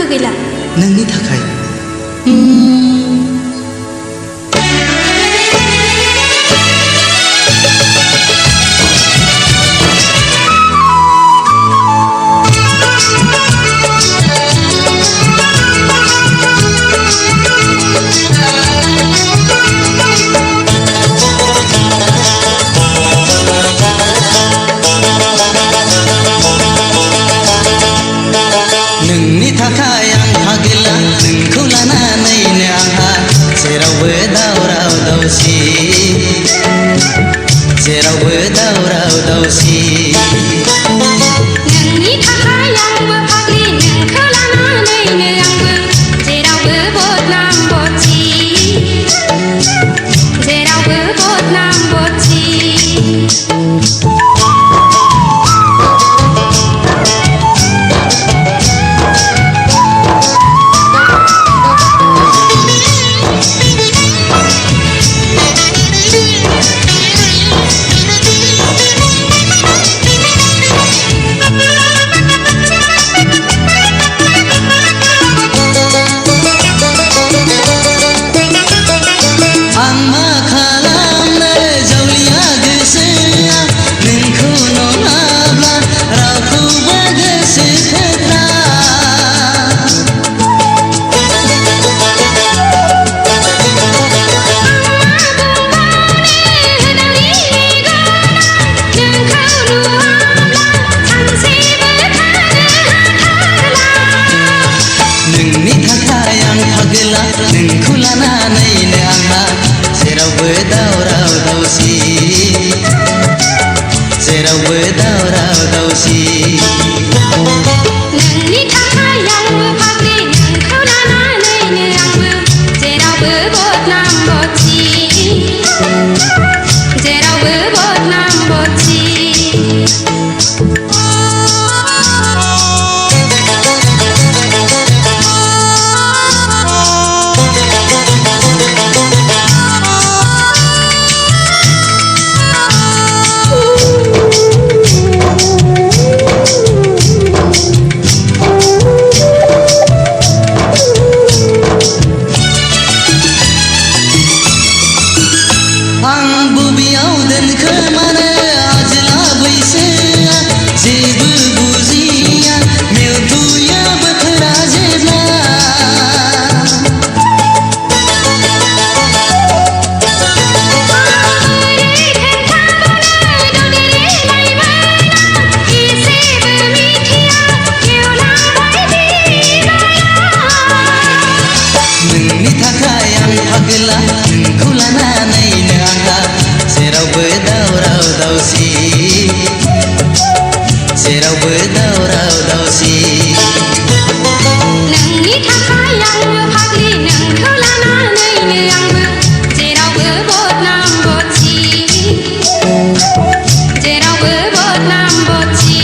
गैला नोंनि थाखाय नोंनि थाखाय आंहा गैला नोंखौ लानानैनो आंहा जेरावबो दावराव दावसि जेरावबो दावराव दावसि नोंनि थाखाय आंबो फाग्लि नोंखौ लानानैनो आंबो जेरावबो बदनाम बदसि जेरावबो बदनाम बदसि नोंखौ लानानैनो आंहा जेरावबो दावराव दावसि जेरावबो दावराव दावसि नोंनि थाखाय आंबो फाग्लि नोंखौ लानानैनो आंबो जेरावबो बदनाम बदसि जेरावबो बदनाम बदसि नोंखौ लानानैनो आंहा जेरावबो दावराव दावसि जेरावबो दावराव दावसि नोंनि थाखाय आंबो फाग्लि नोंखौ लानानैनो आंबो जेरावबो बदनाम बदसि जेरावबो बदनाम बदसि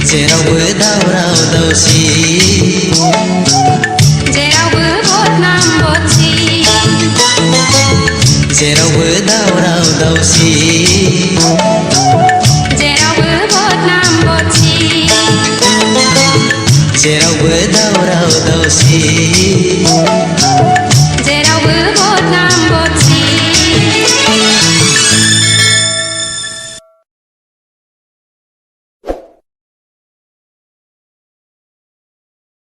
जेरावबो दावराव दावसि जेरावबो बदनाम बदसि जेरावबो दावराव दावसि जेरावबो बदनाम बदसि जेरावबो दावराव दावसि